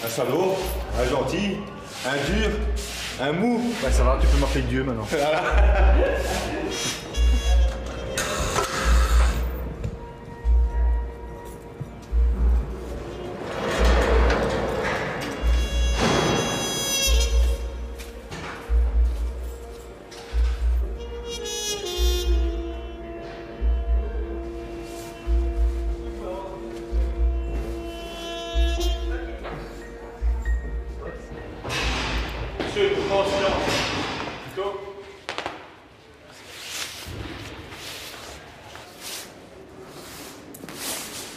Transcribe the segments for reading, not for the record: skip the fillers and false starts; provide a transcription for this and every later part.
Un salaud, un gentil, un dur, un mou. Bah ça va, tu peux m'appeler Dieu maintenant. Monsieur, en silence. Plutôt.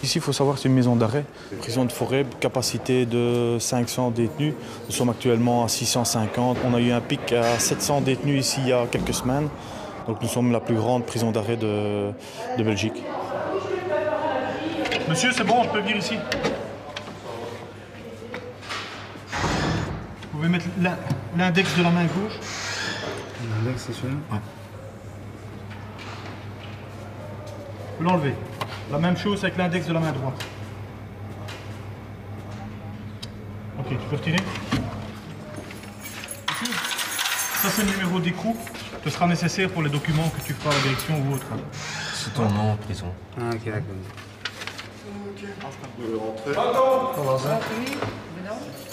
Ici, il faut savoir que c'est une maison d'arrêt, prison de Forêt, capacité de 500 détenus. Nous sommes actuellement à 650. On a eu un pic à 700 détenus ici il y a quelques semaines. Donc nous sommes la plus grande prison d'arrêt de Belgique. Monsieur, c'est bon, je peux venir ici. Vous pouvez mettre l'index de la main gauche. L'index, c'est celui-là? Ouais. Vous l'enlevez. La même chose avec l'index de la main droite. Ok, tu peux retirer. Monsieur, ça c'est le numéro d'écrou. Ce sera nécessaire pour les documents que tu feras à la direction ou autre. C'est ton nom en prison. Ah, ok, d'accord. Comment ça? Oui. Vous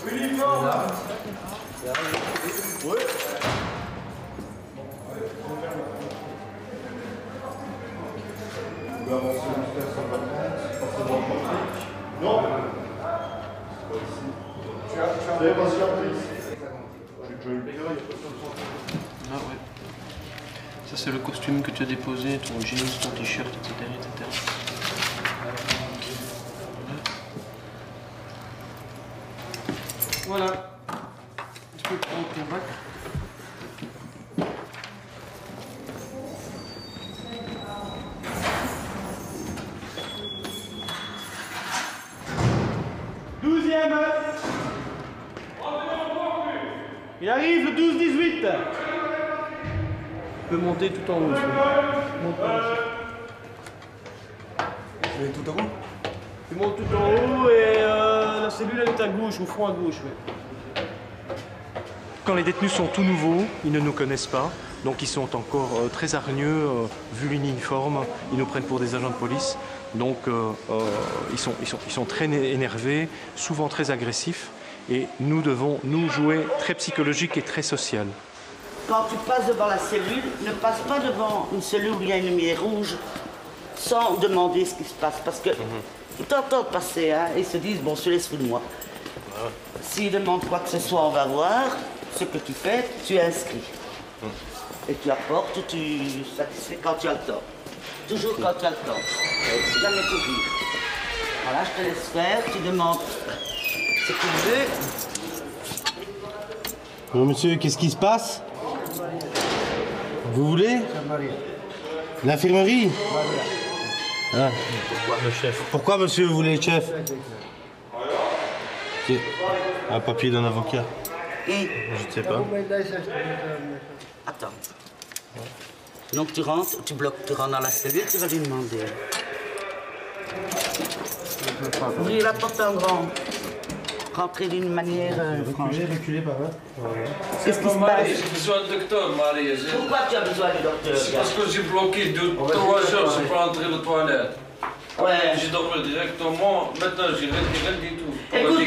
pouvez avancer jusqu'à 130, passer dans le portique. Non. Tu as patienté ici. Ah ouais. Ça c'est le costume que tu as déposé, ton jeans, ton t-shirt, etc., etc. Voilà. Tu peux prendre ton bac. Il arrive le 12-18. Tu peux monter tout en haut. Monte Vous allez tout en haut? Tu montes tout en haut et la cellule elle est à gauche, au fond à gauche. Ouais. Quand les détenus sont tout nouveaux, ils ne nous connaissent pas, donc ils sont encore très hargneux, vu l'uniforme, ils nous prennent pour des agents de police, donc ils sont très énervés, souvent très agressifs, et nous devons nous jouer très psychologique et très social. Quand tu passes devant la cellule, ne passe pas devant une cellule où il y a une lumière rouge sans demander ce qui se passe, parce que ils t'entendent passer, hein, et ils se disent, bon, je laisse de moi. S'ils demandent quoi que ce soit, on va voir. Ce que tu fais, tu inscris. Et tu apportes ou tu satisfais quand tu as le temps. Toujours quand tu as le temps. Jamais tout dire. Voilà, je te laisse faire, tu demandes ce que tu veux. Bon, monsieur, qu'est-ce qui se passe? Vous voulez? L'infirmerie? Ah. Pourquoi le chef? Pourquoi, monsieur, vous voulez le chef? C'est un papier d'un avocat. Et Je ne sais pas. attends. Donc tu rentres, tu bloques, tu rentres dans la cellule, tu vas lui demander. Ouvrir la porte en grand. Rentrer d'une manière franche. Reculez par là. Qu'est-ce qui se passe? J'ai besoin de docteur, Marie. Pourquoi tu as besoin du docteur? C'est parce que j'ai bloqué 2-3 heures, je peux entrer aux toilettes. Ouais. J'ai dormi directement, maintenant j'ai rien du tout. Écoute.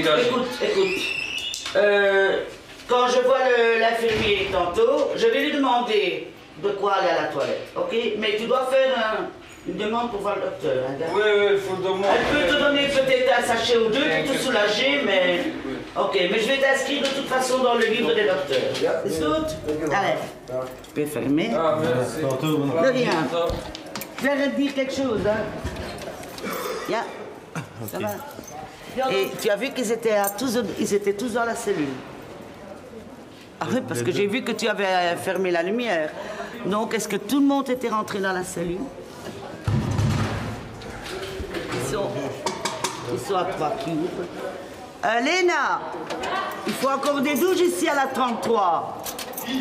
Quand je vois l'infirmier tantôt, je vais lui demander de quoi aller à la toilette, ok? Mais tu dois faire une demande pour voir le docteur, hein, gars? Oui, il faut demander. Elle peut te donner peut-être un sachet ou deux pour te soulager, mais... Ok, mais je vais t'inscrire de toute façon dans le livre des docteurs. Écoute, allez, tu peux fermer. Ah, merci. De rien. Je vais te dire quelque chose, hein? Viens. Ça va? Et tu as vu qu'ils étaient tous dans la cellule. Ah oui, parce que j'ai vu que tu avais fermé la lumière. Donc, est-ce que tout le monde était rentré dans la cellule? Ils sont à 3 cubes. Léna, il faut encore des douches ici à la 33. Tu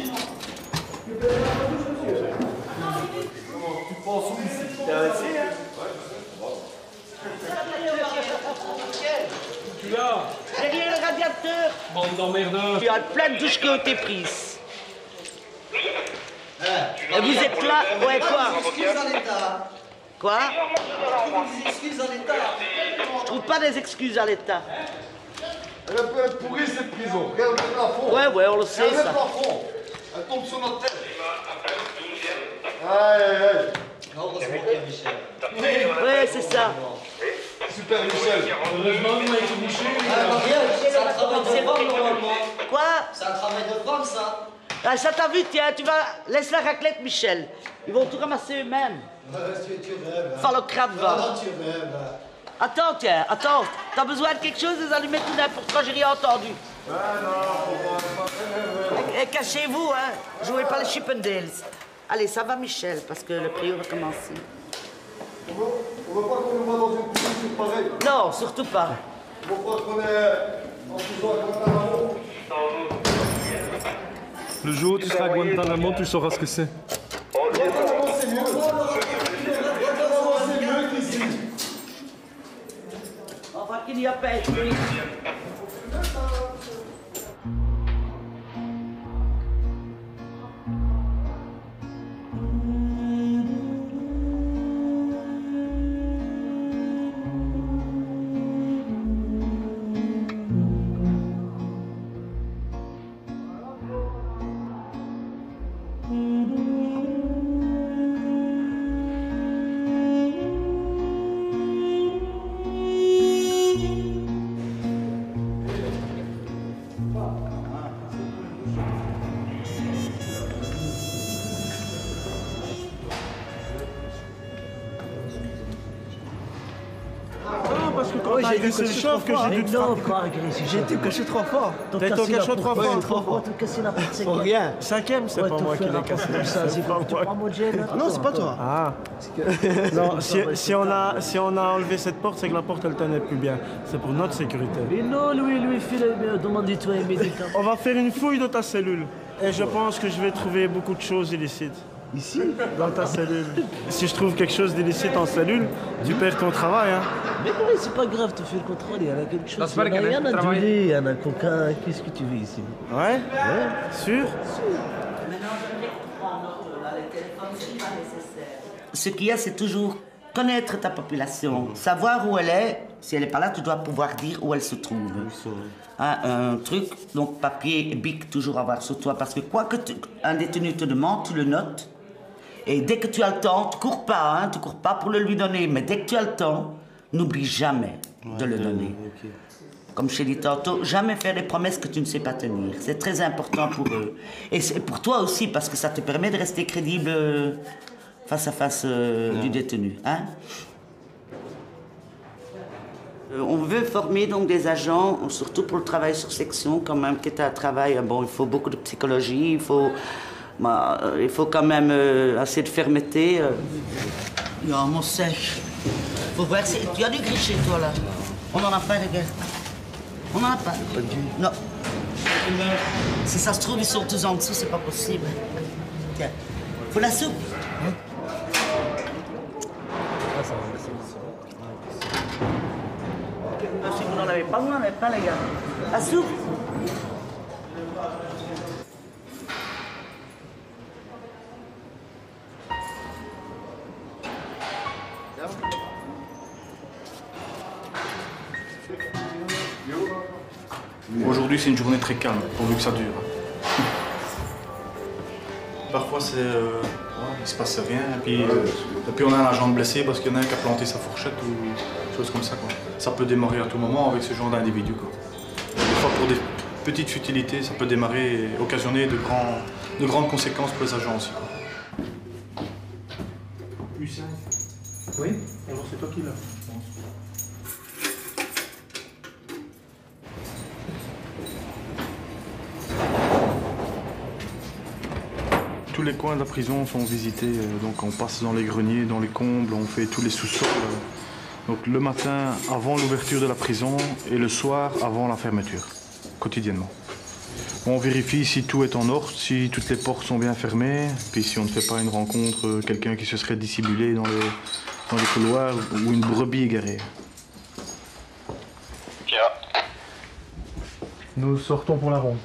penses où ici? T'es un essai, hein? Derrière le radiateur. radiateur. Bande d'emmerdeurs. Il y a plein de douches qui ont été prises. Et vous êtes là, ouais, quoi? Quoi? Des excuses à l'État. Je trouve pas des excuses à l'État. Elle peut être pourrie cette prison. Regarde le plafond. Ouais, on le sait, Regarde ça. le plafond. Elle tombe sur notre tête. Aïe, aïe, aïe. Heureusement qu'il y a Michel. Ouais, c'est ça. Super Michel. Heureusement qu'on a été bouché. C'est un travail de femme, normalement. Quoi? C'est un travail de femme, ça. Ah, ça t'a vu, tiens, tu vas... Laisse la raclette, Michel. Ils vont tout ramasser eux-mêmes. Tu rêves. Enfin, le crâne va. Non, tu rêves. Attends, tiens, attends. T'as besoin de quelque chose, des allumettes ou n'importe quoi, j'ai rien entendu. Et cachez-vous, hein. Jouez pas les Chippendales. Allez, ça va, Michel, parce que le préau va commencer. On veut pas qu'on nous voit dans une position pareille. Non, surtout pas. On croit qu'on est en prison à Guantanamo. Le jour où tu seras à Guantanamo, tu sauras ce que c'est. Guantanamo, c'est mieux. Guantanamo, c'est mieux qu'ici. Enfin, qu'il n'y a pas été. Parce que quand t'as agressé le chef, que j'ai dû te frapper. J'ai été caché 3 fois. T'as été au cachot 3 fois. 3 fois. T'as cassé la porte. Pour rien. 5e, c'est pas moi qui l'ai cassé. C'est pas moi. Non, c'est pas toi. Ah. Non, si on a enlevé cette porte, c'est que la porte elle tenait plus bien. C'est pour notre sécurité. Mais non, lui, file, demandez-toi un médicament. On va faire une fouille de ta cellule. Et je pense que je vais trouver beaucoup de choses illicites. Ici? Dans ta cellule. Si je trouve quelque chose d'illicite en cellule, tu perds ton travail, hein. Mais oui, c'est pas grave, tu fais le contrôle, il y en a quelque chose. Il Il y en a du lait, il y en a coca, qu'est-ce que tu veux ici? Ouais? Sûr? Ce qu'il y a, c'est toujours connaître ta population, savoir où elle est. Si elle n'est pas là, tu dois pouvoir dire où elle se trouve. Hein, un truc, donc papier et bic, toujours avoir sur toi, parce que quoi que un détenu te demande, tu le notes. Et dès que tu as le temps, tu cours pas, tu cours pas pour le lui donner, mais dès que tu as le temps, n'oublie jamais de le donner. Comme je t'ai dit tantôt, jamais faire des promesses que tu ne sais pas tenir. C'est très important pour eux. Et c'est pour toi aussi, parce que ça te permet de rester crédible face à face du détenu. Hein? On veut former donc des agents, surtout pour le travail sur section, quand même, qui est un travail, bon, il faut beaucoup de psychologie, il faut quand même assez de fermeté. Il y a un mot sèche. Faut voir, tu as du gris chez toi, là. On n'en a pas, les gars. On n'en a pas. Non. Si ça se trouve, ils sont tous en dessous, c'est pas possible. Tiens. Faut la soupe. Si vous n'en avez pas, vous n'en avez pas, les gars. La soupe. Aujourd'hui, c'est une journée très calme, pourvu que ça dure. Parfois, il se passe rien, et puis on a un agent de blessé parce qu'il y en a un qui a planté sa fourchette ou des choses comme ça, quoi. Ça peut démarrer à tout moment avec ce genre d'individu, quoi. Des fois, pour des petites futilités, ça peut démarrer et occasionner de grandes conséquences pour les agents aussi, quoi. U5. Oui? Alors c'est toi qui l'as. Tous les coins de la prison sont visités, donc on passe dans les greniers, dans les combles, on fait tous les sous-sols. Donc le matin avant l'ouverture de la prison et le soir avant la fermeture, quotidiennement. On vérifie si tout est en ordre, si toutes les portes sont bien fermées, puis si on ne fait pas une rencontre, quelqu'un qui se serait dissimulé dans les couloirs ou une brebis égarée. Nous sortons pour la ronde.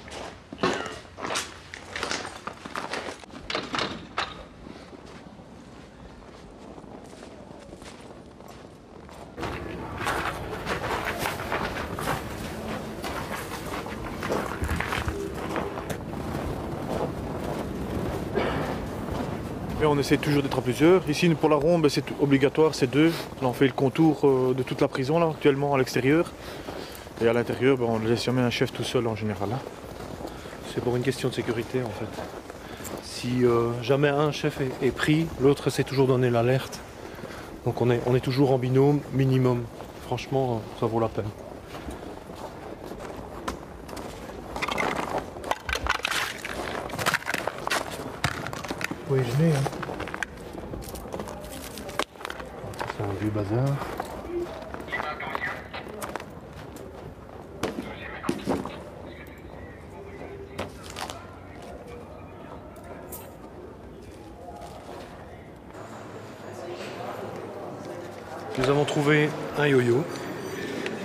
Et on essaie toujours d'être à plusieurs. Ici, pour la ronde, c'est obligatoire, c'est 2. Là, on fait le contour de toute la prison, là, actuellement, à l'extérieur. Et à l'intérieur, on ne laisse jamais un chef tout seul, en général. Hein. C'est pour une question de sécurité, en fait. Si jamais un chef est pris, l'autre sait toujours donner l'alerte. Donc on est toujours en binôme, minimum. Franchement, ça vaut la peine. Oui, je l'ai. Hein. C'est un vieux bazar. Nous avons trouvé un yo-yo.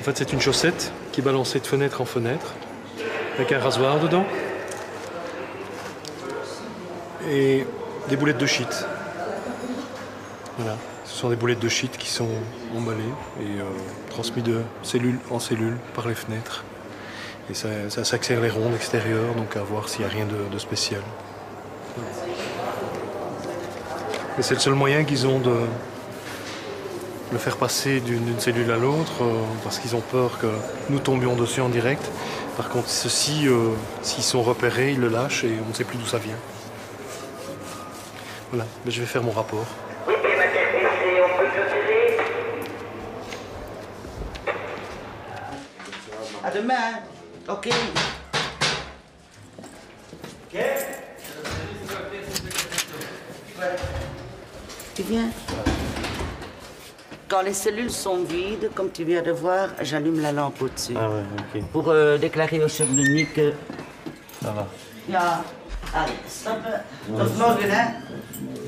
En fait, c'est une chaussette qui est balancée de fenêtre en fenêtre, avec un rasoir dedans et des boulettes de shit. Voilà, ce sont des boulettes de shit qui sont emballées et transmises de cellule en cellule par les fenêtres. Et ça s'accélère les rondes extérieures, donc à voir s'il n'y a rien de spécial. Et c'est le seul moyen qu'ils ont de le faire passer d'une cellule à l'autre, parce qu'ils ont peur que nous tombions dessus en direct. Par contre, ceux-ci, s'ils sont repérés, ils le lâchent et on ne sait plus d'où ça vient. Voilà, je vais faire mon rapport. Oui, on peut clôturer. À demain. Ok. Ok. Tu viens? Quand les cellules sont vides, comme tu viens de voir, j'allume la lampe au-dessus. Ah ouais, ok. Pour déclarer au chef de nuit que... Ça va. Ja. Allez, stop. Tot morgen, hein.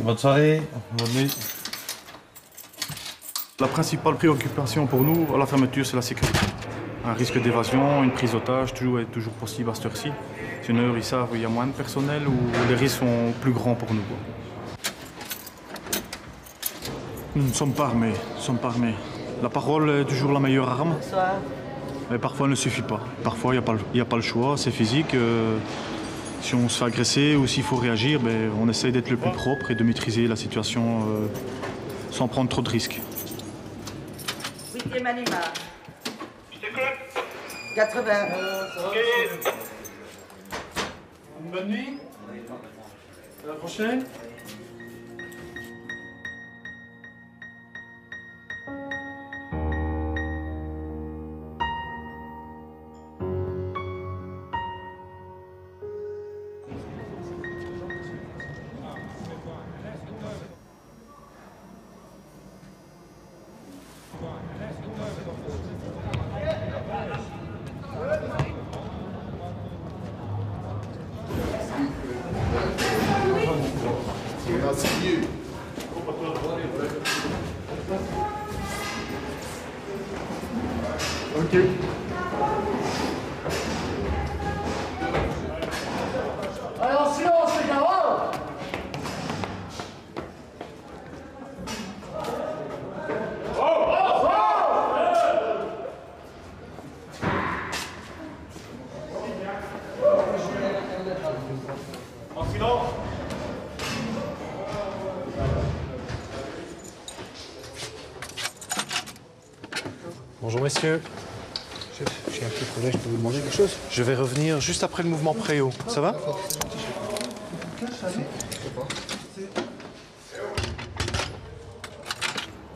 Bonne soirée, bonne nuit. La principale préoccupation pour nous, à la fermeture, c'est la sécurité. Un risque d'évasion, une prise d'otage, est toujours possible à cette heure-ci. C'est une heure, ils savent qu'il y a moins de personnel ou les risques sont plus grands pour nous. Nous ne sommes pas armés, La parole est toujours la meilleure arme. Bonsoir. Mais parfois, elle ne suffit pas. Parfois, il n'y a pas le choix, c'est physique. Si on se fait agresser ou s'il faut réagir, on essaye d'être le plus propre et de maîtriser la situation sans prendre trop de risques. 8e animal. 80. Une bonne nuit. À la prochaine. Ok. Allez, en silence, les gars! En silence. Bonjour messieurs. J'ai un petit problème, je peux vous demander quelque chose? Je vais revenir juste après le mouvement préau. Ça va?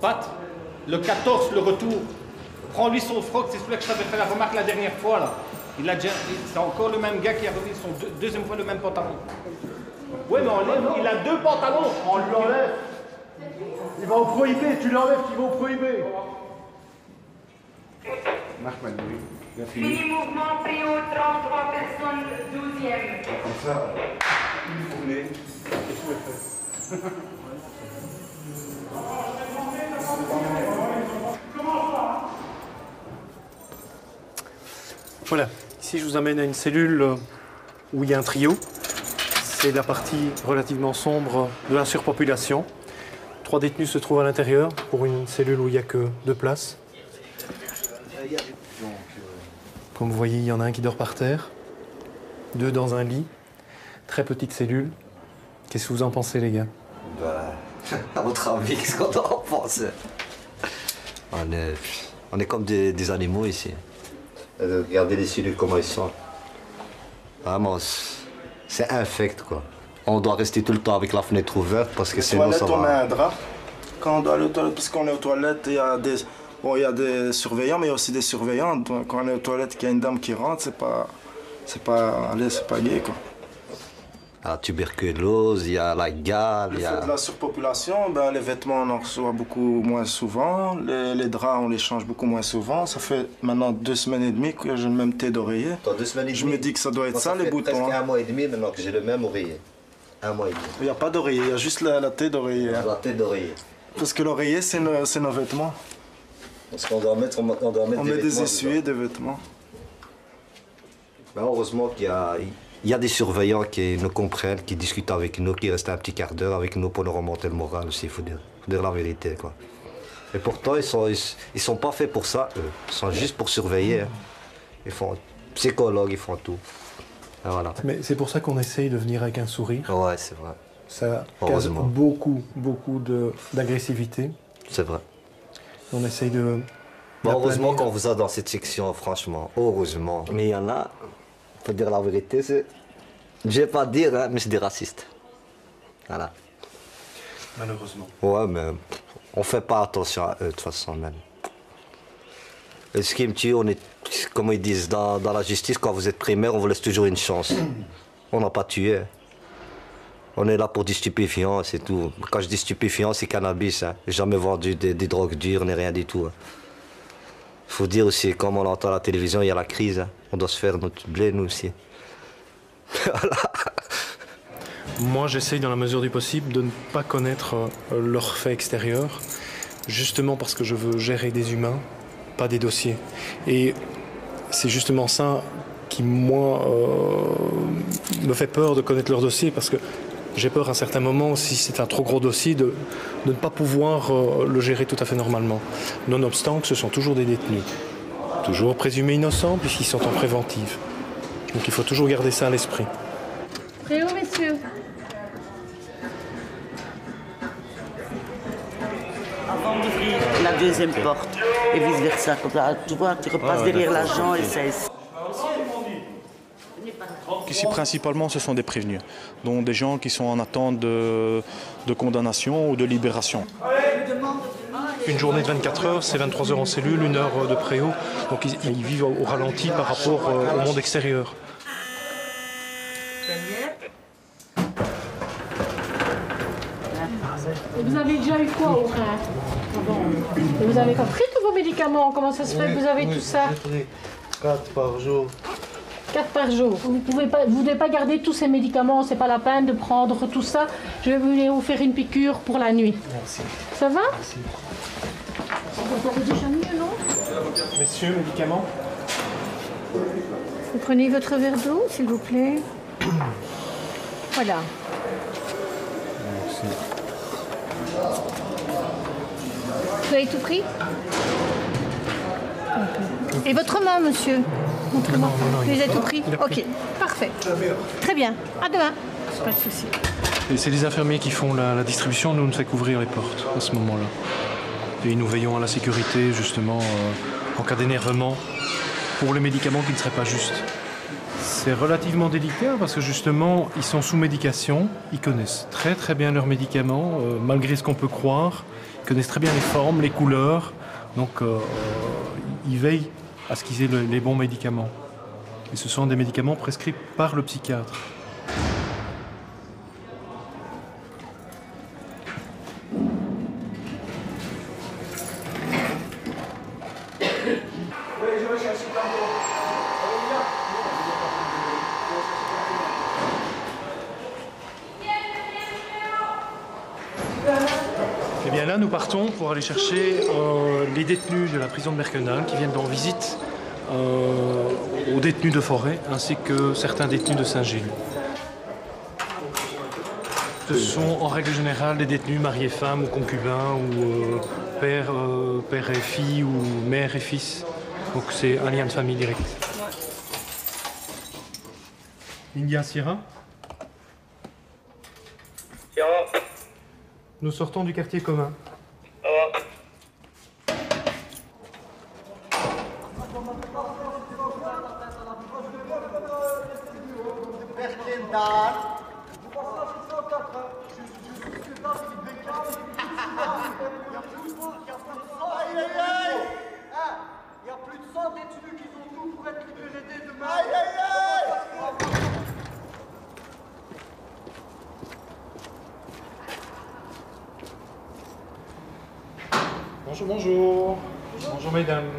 Pat, le 14, le retour. Prends-lui son froc, c'est celui que je t'avais fait la remarque la dernière fois là. Il a déjà, c'est encore le même gars qui a remis son deuxième fois le même pantalon. Ouais, mais il a 2 pantalons. On lui enlève. Il va au prohibé, tu l'enlèves, il va au prohibé. Marc Manoui, bien Mini fini. mouvement préau, 33 personnes, 12e. Comme ça, une fournée, et tout est fait. Voilà, Ici, je vous amène à une cellule où il y a un trio. C'est la partie relativement sombre de la surpopulation. 3 détenus se trouvent à l'intérieur pour une cellule où il n'y a que 2 places. Comme vous voyez, il y en a un qui dort par terre, 2 dans un lit. Très petite cellule. Qu'est-ce que vous en pensez, les gars? À votre avis, qu'est-ce qu'on en pense? On est comme des animaux ici. Regardez les cellules, comment ils sont. Vraiment, c'est infect, quoi. On doit rester tout le temps avec la fenêtre ouverte parce que sinon ça va... On met un drap. Quand on doit aller aux toilettes, parce qu'on est aux toilettes, il y a des... Bon, il y a des surveillants, mais il y a aussi des surveillants. Donc, quand on est aux toilettes, qu'il y a une dame qui rentre, c'est pas gay, quoi. La tuberculose, il y a la gale, il y a... De la surpopulation, ben, les vêtements, on en reçoit beaucoup moins souvent. Les draps, on les change beaucoup moins souvent. Ça fait maintenant 2 semaines et demie que j'ai le même thé d'oreiller. Je me dis que ça doit être ça, les boutons. Ça fait presque 1 mois et demi maintenant que j'ai le même oreiller. 1 mois et demi. Il n'y a pas d'oreiller, il y a juste la thé d'oreiller. La thé d'oreiller. Parce que l'oreiller, c'est nos vêtements. Parce qu'on doit mettre, on met des essuies, des vêtements. Ben, heureusement qu'il y a des surveillants qui nous comprennent, qui discutent avec nous, qui restent un petit quart d'heure avec nous pour nous remonter le moral aussi, il faut dire la vérité, quoi. Et pourtant, ils sont pas faits pour ça, eux. Ils sont juste pour surveiller. Hein. Ils font psychologue, ils font tout. Et voilà. Mais c'est pour ça qu'on essaye de venir avec un sourire. Ouais, c'est vrai. Ça casse beaucoup d'agressivité. C'est vrai. On essaye de... Bon, heureusement qu'on vous a dans cette section, franchement. Heureusement. Mais il y en a, faut dire la vérité, c'est... Je vais pas dire, hein, mais c'est des racistes. Voilà. Malheureusement. Ouais, mais on fait pas attention à eux, de toute façon, même. Et ce qui me tue, on est, comme ils disent dans la justice, quand vous êtes primaire, on vous laisse toujours une chance. On n'a pas tué. On est là pour des stupéfiants, c'est tout. Quand je dis stupéfiants, c'est cannabis. Hein. J'ai jamais vendu des drogues dures, ni rien du tout. Hein. Faut dire aussi, comme on entend à la télévision, il y a la crise. Hein. On doit se faire notre blé, nous aussi. Voilà. Moi, j'essaye dans la mesure du possible de ne pas connaître leurs faits extérieurs, justement parce que je veux gérer des humains, pas des dossiers. Et c'est justement ça qui, moi, me fait peur de connaître leurs dossiers, parce que j'ai peur à un certain moment, si c'est un trop gros dossier, de ne pas pouvoir le gérer tout à fait normalement. Nonobstant que ce sont toujours des détenus. Toujours présumés innocents puisqu'ils sont en préventive. Donc il faut toujours garder ça à l'esprit. Très haut, messieurs. Avant d'ouvrir la deuxième porte et vice versa, comme ça, tu vois, tu repasses derrière l'agent et ça. Ici, principalement, ce sont des prévenus, donc des gens qui sont en attente de condamnation ou de libération. Une journée de 24 heures, c'est 23 heures en cellule, 1 heure de préau, donc ils vivent au ralenti par rapport au monde extérieur. Vous avez déjà eu quoi au rein? Et vous avez pas pris tous vos médicaments? Comment ça se fait que vous avez tout ça? 4 par jour. 4 par jour. Vous ne devez pas garder tous ces médicaments, c'est pas la peine de prendre tout ça. Je vais venir vous faire une piqûre pour la nuit. Merci. Ça va? Merci. Vous avez déjà mieux, non? Messieurs, médicaments? Vous prenez votre verre d'eau, s'il vous plaît. Voilà. Merci. Vous avez tout pris? Et votre main, monsieur? Montrez-moi. Vous avez tout pris? Ok, parfait. Très bien. À demain. Pas de souci. Et c'est les infirmiers qui font la distribution, nous on ne fait qu'ouvrir les portes à ce moment-là. Et nous veillons à la sécurité, justement, en cas d'énervement, pour les médicaments qui ne seraient pas justes. C'est relativement délicat parce que justement, ils sont sous médication, ils connaissent très très bien leurs médicaments, malgré ce qu'on peut croire. Ils connaissent très bien les formes, les couleurs, donc ils veillent à ce qu'ils aient les bons médicaments. Et ce sont des médicaments prescrits par le psychiatre. Eh bien là, nous partons pour aller chercher les détenus de la prison de Merkenal qui viennent en visite aux détenus de Forêt ainsi que certains détenus de Saint-Gilles. Ce sont en règle générale des détenus mariés femmes ou concubins ou père et fille ou mère et fils. Donc c'est un lien de famille direct. India Sierra. Nous sortons du quartier commun. Il y a plus de 100 détenus qui ont tout pour être libérés demain. Aïe, aïe, aïe! Bonjour, bonjour. Bonjour, mesdames.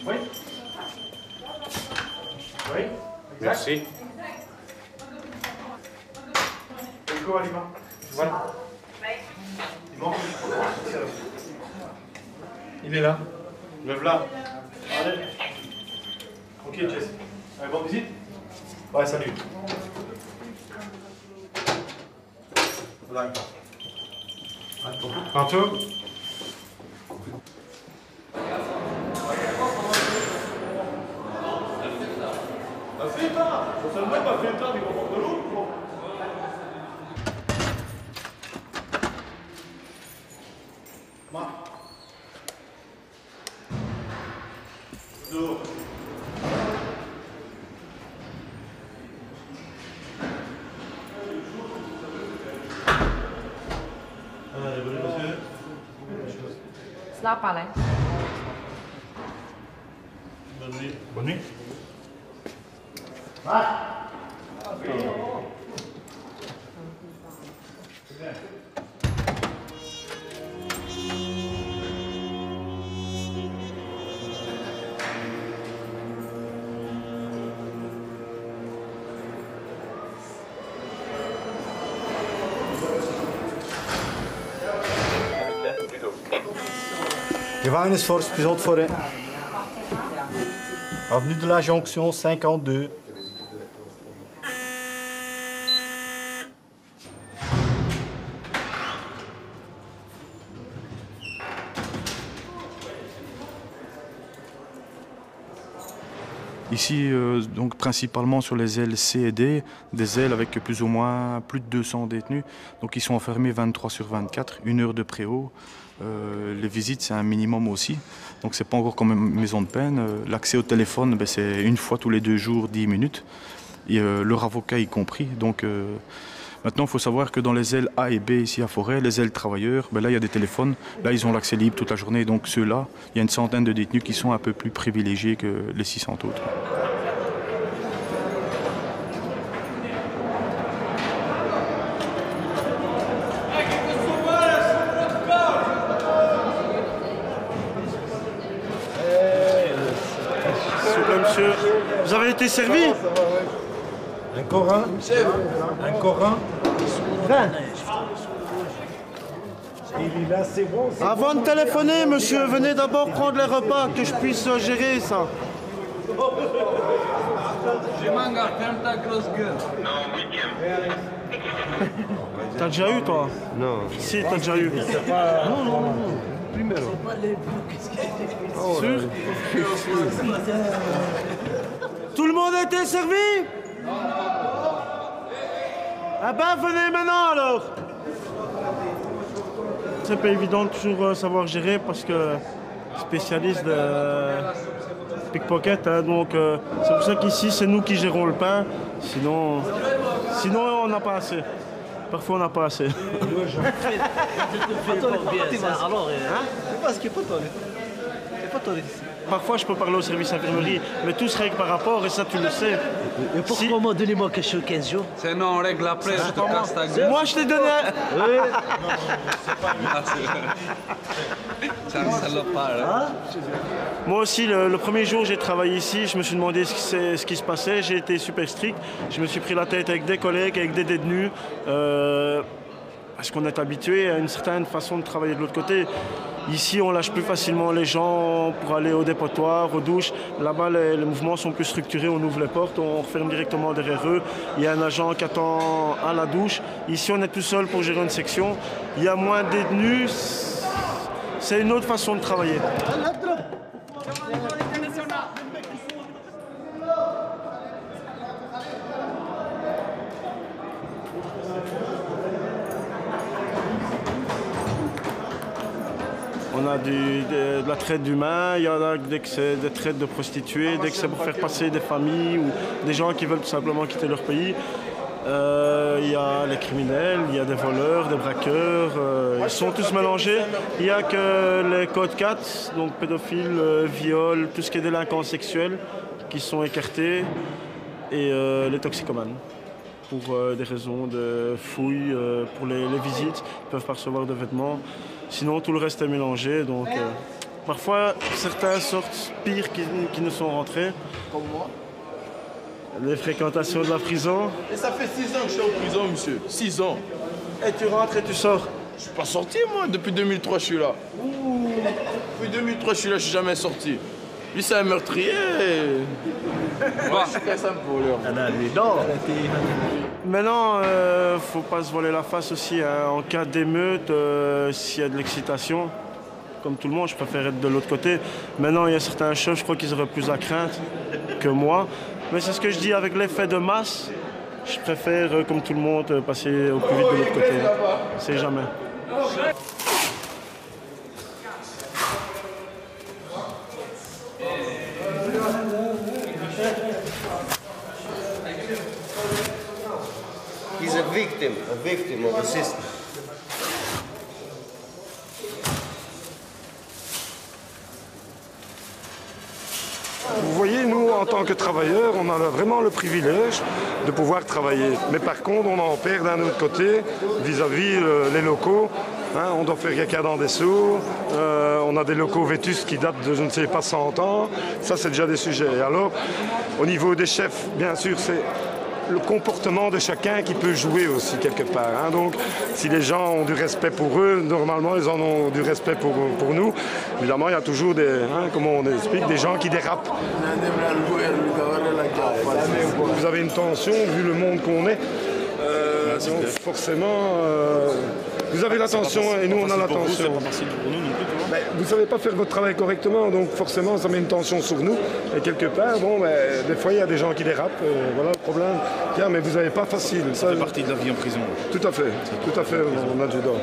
Oui. Oui. Merci. Go, Alima. Voilà. Il est là. Lève là. Allez. Ok, Jess. Allez, bonne visite. Ouais, salut. Tantôt. Slaap al, hè? Bonne nuit. Bonne nuit. Gevangenisforce Zotforêt. Avenue de la Jonction 52. Ici, donc principalement sur les ailes C et D, des ailes avec plus ou moins plus de 200 détenus. Donc ils sont enfermés 23 sur 24, 1 heure de préau. Les visites, c'est un minimum aussi. Donc c'est pas encore comme une maison de peine. L'accès au téléphone, ben, c'est une fois tous les 2 jours, 10 minutes. Et leur avocat y compris. Donc maintenant, il faut savoir que dans les ailes A et B ici à Forêt, les ailes travailleurs, ben là il y a des téléphones. Là ils ont l'accès libre toute la journée. Donc ceux-là, il y a une centaine de détenus qui sont un peu plus privilégiés que les 600 autres. Monsieur, vous avez été servi? Un Coran? Un Coran? Avant de téléphoner, monsieur, venez d'abord prendre les repas, que je puisse gérer ça. T'as déjà eu, toi? Non. Si, t'as déjà eu. Non, non, non. Primero. Sûr? Tout le monde a été servi? Ah ben, venez maintenant alors. C'est pas évident de toujours savoir gérer parce que spécialiste de pickpocket, hein, donc c'est pour ça qu'ici c'est nous qui gérons le pain, sinon on n'a pas assez. Parfois on n'a pas assez. Parfois je peux parler au service infirmerie, mais tout se règle par rapport et ça tu le sais. Et pourquoi moi donnez-moi quelque chose 15 jours? Sinon on règle après, je te casse ta gueule. Moi je t'ai donné C'est un salopard. Hein? Moi aussi, le premier jour j'ai travaillé ici, je me suis demandé ce qui se passait, j'ai été super strict, je me suis pris la tête avec des collègues, avec des détenus, parce qu'on est habitué à une certaine façon de travailler de l'autre côté. Ici, on lâche plus facilement les gens pour aller au dépotoir, aux douches. Là-bas, les mouvements sont plus structurés, on ouvre les portes, on referme directement derrière eux. Il y a un agent qui attend à la douche. Ici, on est tout seul pour gérer une section. Il y a moins de détenus. C'est une autre façon de travailler. On a de la traite d'humains, il y en a dès que c'est des traites de prostituées, dès que c'est pour faire passer des familles ou des gens qui veulent tout simplement quitter leur pays. Il y a les criminels, il y a des voleurs, des braqueurs, ils sont tous mélangés. Il n'y a que les codes 4, donc pédophiles, viol, tout ce qui est délinquants sexuels qui sont écartés et les toxicomanes. Pour des raisons de fouilles, pour les visites, ils ne peuvent pas recevoir de vêtements. Sinon, tout le reste est mélangé. Donc, parfois, certains sortent pires qui ne sont rentrés. Comme moi. Les fréquentations de la prison. Et ça fait 6 ans que je suis en prison, monsieur. 6 ans. Et tu rentres et tu sors? Je suis pas sorti, moi. Depuis 2003, je suis là. Ouh. Depuis 2003, je suis là, je suis jamais sorti. Lui, c'est un meurtrier. Moi, je suis très simple pour lui. Maintenant, faut pas se voiler la face aussi. Hein. En cas d'émeute, s'il y a de l'excitation, comme tout le monde, je préfère être de l'autre côté. Maintenant, il y a certains chefs, je crois qu'ils auraient plus à crainte que moi. Mais c'est ce que je dis, avec l'effet de masse, je préfère, comme tout le monde, passer au plus vite de l'autre côté. C'est jamais. He's a victim of the system. Vous voyez, nous, en tant que travailleurs, on a vraiment le privilège de pouvoir travailler. Mais par contre, on en perd d'un autre côté, vis-à-vis les locaux. Hein, on doit faire caca dans des seaux, on a des locaux vétustes qui datent de je ne sais pas 100 ans. Ça, c'est déjà des sujets. Et alors, au niveau des chefs, bien sûr, c'est le comportement de chacun qui peut jouer aussi quelque part. Hein. Donc, si les gens ont du respect pour eux, normalement, ils en ont du respect pour nous. Évidemment, il y a toujours des, hein, comment on explique, des gens qui dérapent. Vous avez une tension, vu le monde qu'on est. Donc, forcément, vous avez la tension et nous, on a la tension. Vous ne savez pas faire votre travail correctement, donc forcément, ça met une tension sur nous. Et quelque part, bon, des fois, il y a des gens qui dérapent. Voilà le problème. Tiens, mais vous n'avez pas facile. Ça fait partie de la vie en prison. Tout à fait, mon adjudant.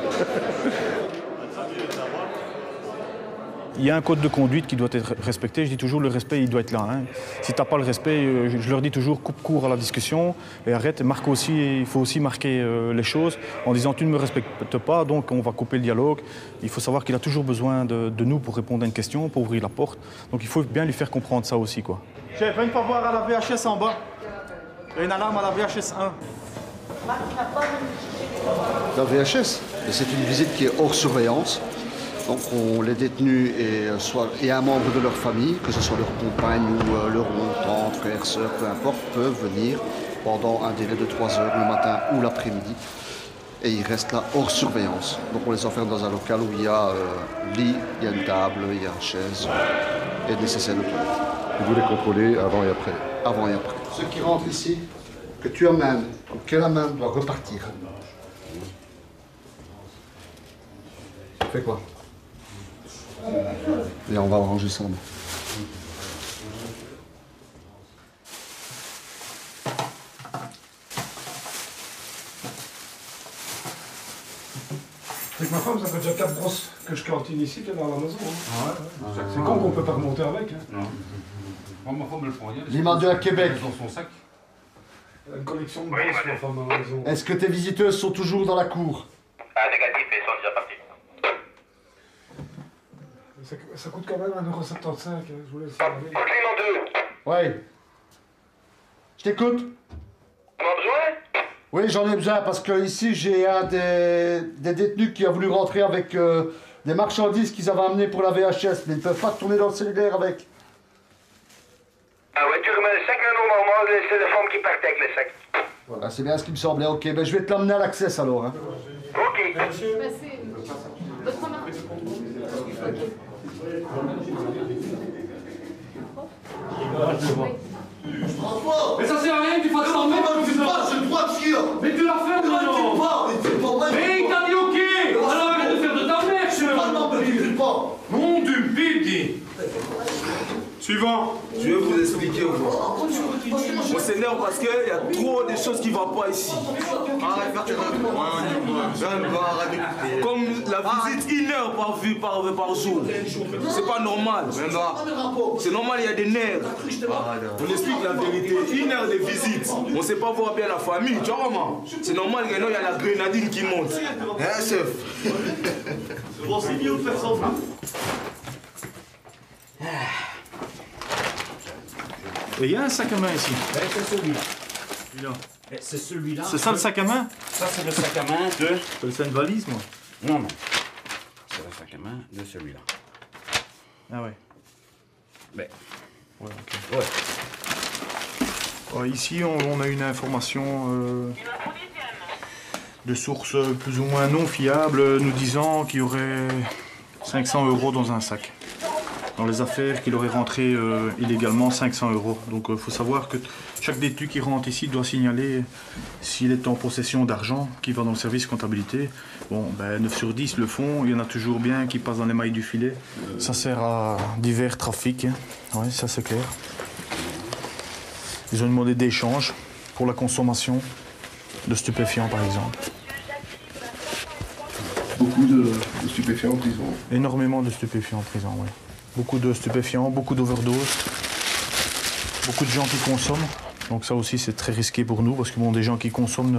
Il y a un code de conduite qui doit être respecté. Je dis toujours, le respect, il doit être là. Hein. Si tu n'as pas le respect, je leur dis toujours, coupe court à la discussion et arrête. Marque aussi, il faut aussi marquer les choses en disant, tu ne me respectes pas, donc on va couper le dialogue. Il faut savoir qu'il a toujours besoin de nous pour répondre à une question, pour ouvrir la porte. Donc il faut bien lui faire comprendre ça aussi, quoi. Chef, une fois voir à la VHS en bas. Il y a une alarme à la VHS 1. La VHS, c'est une visite qui est hors surveillance. Donc les détenus et un membre de leur famille, que ce soit leur compagne ou leur tante, frère, sœur, peu importe, peuvent venir pendant un délai de 3 heures le matin ou l'après-midi. Et ils restent là hors surveillance. Donc on les enferme dans un local où il y a lit, il y a une table, il y a une chaise et nécessaire de toilette. Et vous les contrôlez avant et après? Avant et après. Ceux qui rentrent ici, que tu amènes ou que l'amène doit repartir. Tu fais quoi? Et on va ranger ça. C'est que ma femme, ça fait déjà 4 brosses que je cantine ici qu'elle est dans la maison. Hein. C'est con qu'on peut pas remonter avec. Hein. Non. Moi, ma femme me le prend rien. L'imam à Québec. Dans son sac. Elle a une collection de brosses, ma femme, à la maison. Est-ce que tes visiteuses sont toujours dans la cour? Ah, négatif, elles sont déjà parties. Ça coûte quand même 1,75 €, je vous laisse aller. Clément 2. Ouais. Je t'écoute. On a besoin? Oui, j'en ai besoin parce que ici j'ai un des détenus qui a voulu rentrer avec des marchandises qu'ils avaient amenées pour la VHS, mais ils ne peuvent pas retourner dans le cellulaire avec. Ah ouais, tu remets le sac, là, normalement, c'est les femmes qui partent avec le sac. Voilà, c'est bien ce qui me semblait. Ok, ben je vais te l'emmener à l'accès alors. Hein. Ok. Mais ça sert à rien, tu fasses ça en même temps. J'ai le droit de fuir. Mais tu l'as fait ou non? Mais il t'a dit ok. Alors arrête de faire de ta merde. Je sais pas, non, mais tu cries pas. Mon du piti. Suivant. Je vais vous expliquer. On s'énerve parce qu'il y a trop de choses qui ne vont pas ici. Comme la visite 1 heure par jour. C'est pas normal. C'est normal, il y a des nerfs. On explique la vérité. 1 heure de visite. On ne sait pas voir bien la famille. Tu vois comment? C'est normal qu'il y a la grenadine qui monte. Hein, chef? Bon, c'est mieux de faire semblant. Et il y a un sac à main ici. C'est celui-là. C'est celui-là. C'est ça le sac à main? Ça, c'est le sac à main de... C'est une valise, moi? Non, non. C'est le sac à main de celui-là. Ah ouais. Ben. Ouais, ok. Ouais. Ici, on a une information de sources plus ou moins non fiables nous disant qu'il y aurait 500 € dans un sac. Dans les affaires qu'il aurait rentré illégalement 500 €. Donc il faut savoir que chaque détenu qui rentre ici doit signaler s'il est en possession d'argent qui va dans le service comptabilité. Bon, ben 9 sur 10 le font, il y en a toujours bien qui passent dans les mailles du filet. Ça sert à divers trafics, hein. Oui, ça c'est clair. Ils ont demandé d'échanges pour la consommation de stupéfiants par exemple. Beaucoup de stupéfiants en prison. Énormément de stupéfiants en prison, oui. Beaucoup de stupéfiants, beaucoup d'overdoses, beaucoup de gens qui consomment. Donc ça aussi c'est très risqué pour nous parce que bon, des gens qui consomment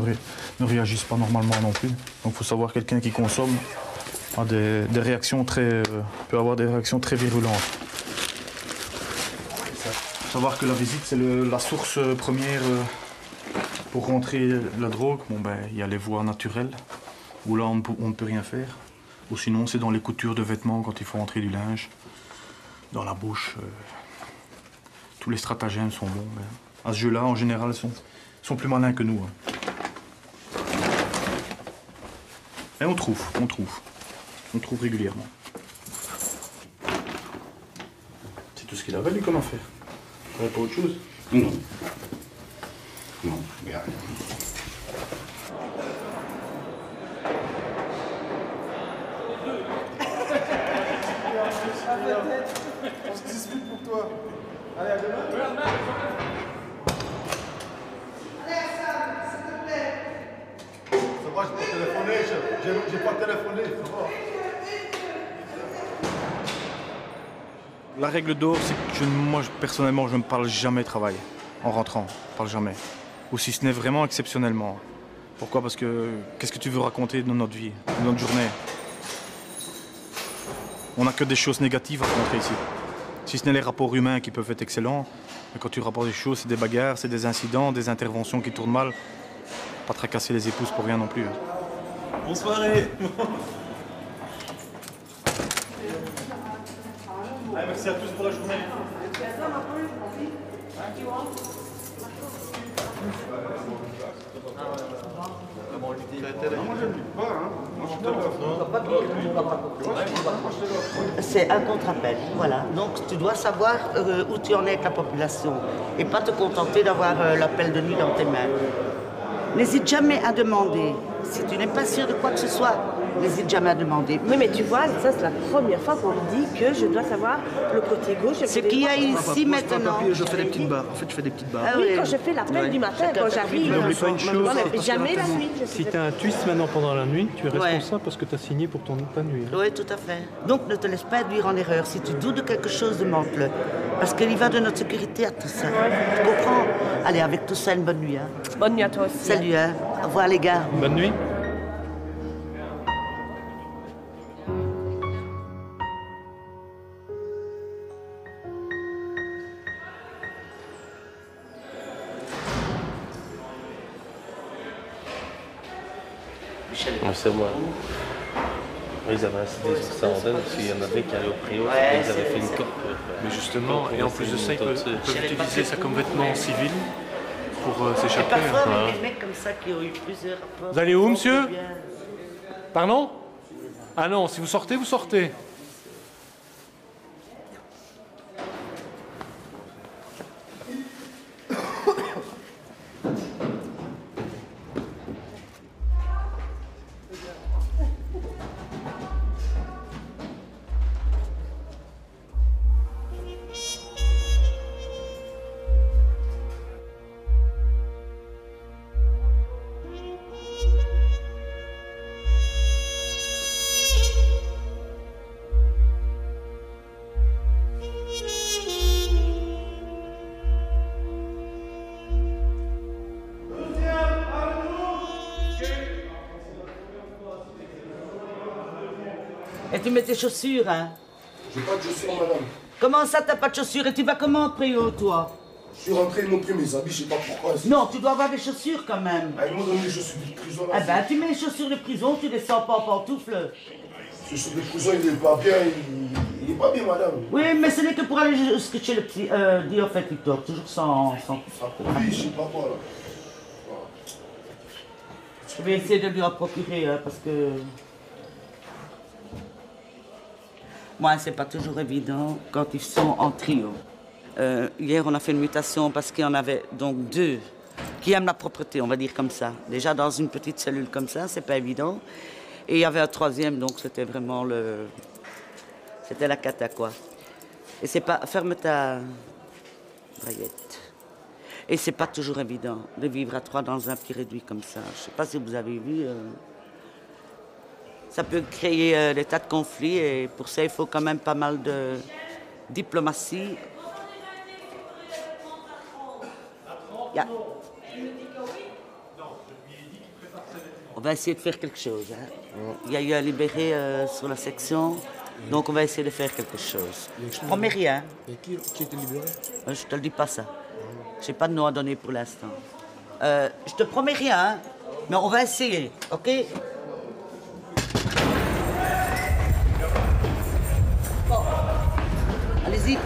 ne réagissent pas normalement non plus. Donc il faut savoir que quelqu'un qui consomme a des réactions peut avoir des réactions très virulentes. Il faut savoir que la visite c'est la source première pour rentrer la drogue. Bon ben il y a les voies naturelles où là on ne peut rien faire. Ou sinon c'est dans les coutures de vêtements quand il faut rentrer du linge. Dans la bouche, tous les stratagèmes sont bons. Mais à ce jeu-là, en général, ils sont plus malins que nous. Hein. Et on trouve régulièrement. C'est tout ce qu'il avait, lui, comme affaire. Il n'y avait pas autre chose? Non. Non, regarde. On se dispute pour toi. Allez, à demain. Allez, Sam, s'il te plaît. Ça va, j'ai pas téléphoné, chef. J'ai pas téléphoné, ça va. La règle d'or, c'est que moi, personnellement, je ne parle jamais travail. En rentrant, je ne parle jamais. Ou si ce n'est vraiment exceptionnellement. Pourquoi? Parce que qu'est-ce que tu veux raconter de notre vie, de notre journée? On n'a que des choses négatives à raconter ici. Si ce n'est les rapports humains qui peuvent être excellents, mais quand tu rapportes des choses, c'est des bagarres, c'est des incidents, des interventions qui tournent mal. Pas tracasser les épouses pour rien non plus. Bonne soirée. Allez, merci à tous pour la journée. C'est un contre-appel, voilà. Donc tu dois savoir où tu en es avec la population et pas te contenter d'avoir l'appel de nuit dans tes mains. N'hésite jamais à demander. Si tu n'es pas sûr de quoi que ce soit, n'hésite jamais à demander. Oui, mais tu vois, ça c'est la première fois qu'on me dit que je dois savoir le côté gauche. Ce qu'il y a ici maintenant. Je fais des petites barres. En fait, je fais des petites barres. Ah oui, quand je fais l'appel du matin, quand j'arrive. N'oublie pas une chose. Mais jamais la nuit. Si tu as un twist maintenant pendant la nuit, tu es responsable parce que tu as signé pour ton pas nuit. Oui, tout à fait. Donc ne te laisse pas induire en erreur. Si tu doutes de quelque chose, demande-le. Parce qu'il y va de notre sécurité à tout ça. Tu comprends? Allez, avec tout ça, une bonne nuit. Hein. Bonne nuit à toi aussi. Salut, hein. Au revoir les gars. Bonne nuit. C'est moi. Ils avaient incité sur sa antenne parce qu'il y en avait qui allaient au préau, Ouais, ils avaient fait une corde. Mais justement, et en plus de ça, ils peuvent utiliser ça comme vêtement civil pour Et s'échapper. parfois, avec des mecs comme ça qui ont eu plusieurs rapports. Vous allez où, monsieur? Pardon? Ah non, si vous sortez, vous sortez. Et tu mets tes chaussures, hein? J'ai pas de chaussures, madame. Comment ça, t'as pas de chaussures? Et tu vas comment au préau, toi? Je suis rentré, ils m'ont pris mes habits, je sais pas pourquoi. Non, tu dois avoir des chaussures quand même. Ah, ils m'ont donné les chaussures de prison. Là, Eh ben, tu mets les chaussures de prison, tu descends pas en pantoufles. Ce chaussures de prison, il est pas bien, il est pas bien, madame. Oui, mais ce n'est que pour aller chez le petit... dis en fait, Victor, toujours sans... Oui, je sais pas quoi, là. Je vais essayer de lui en procurer, hein, parce que... Moi, c'est pas toujours évident quand ils sont en trio. Hier, on a fait une mutation parce qu'il y en avait donc deux qui aiment la propreté, on va dire comme ça. Déjà, dans une petite cellule comme ça, c'est pas évident. Et il y avait un troisième, donc c'était vraiment le... C'était la cata, quoi. Et c'est pas... Ferme ta braillette. Et c'est pas toujours évident de vivre à trois dans un petit réduit comme ça. Je sais pas si vous avez vu... Ça peut créer des tas de conflits et pour ça, il faut quand même pas mal de diplomatie. Yeah. On va essayer de faire quelque chose. Hein. Il y a eu un libéré sur la section, donc on va essayer de faire quelque chose. Je ne promets rien. Et qui était libéré? Je te le dis pas ça. Je n'ai pas de nom à donner pour l'instant. Je te promets rien, hein, mais on va essayer, ok? Bon. Allez-y.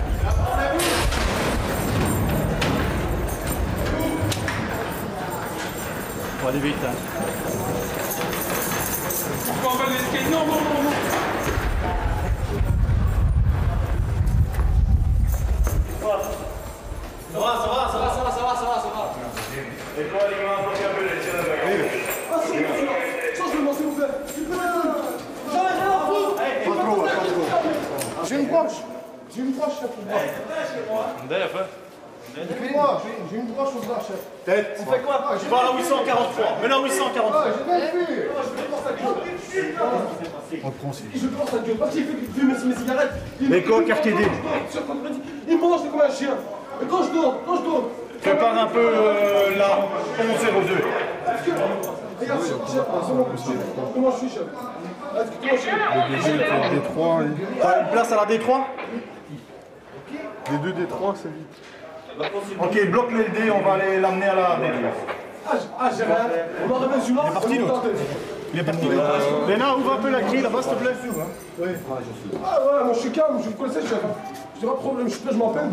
On va aller vite. Hein. Pourquoi on va l'escalier? Non, non, non, non. Ça va, ça va, ça va, ça va, ça va, ça va, ça va. Et quoi, les gars, on va faire les tiens là. Change-le-moi, s'il vous plaît. Pas trop, pas trop. J'ai une broche. J'ai une broche, chef. Moi, j'ai une broche au bras, chef. Tête. Tu fais quoi? Je vais à la 843. Mais la 843. J'ai bien vu. Je pense à Dieu. On prend aussi. Je pense à Dieu. Parce qu'il fait fumer mes cigarettes. Mais quoi, quartier D? Il mange comme un chien. Et quand je dors, Prépare un peu la 1102. Regarde, chef, comment je suis, chef? Excuse-moi, chef. Le D3, t'as une place à la D3? D2, D3, c'est vite. Ok, bloque les D, on va aller l'amener à la D3. Ah, j'ai rien. On va remettre celui-là. Il est parti, l'autre. Il est parti. Léna, ouvre un peu la grille là-bas, s'il te plaît. Oui. Ah ouais, moi je suis calme, je vous connaissais, chef. J'ai pas de problème, je m'en peine.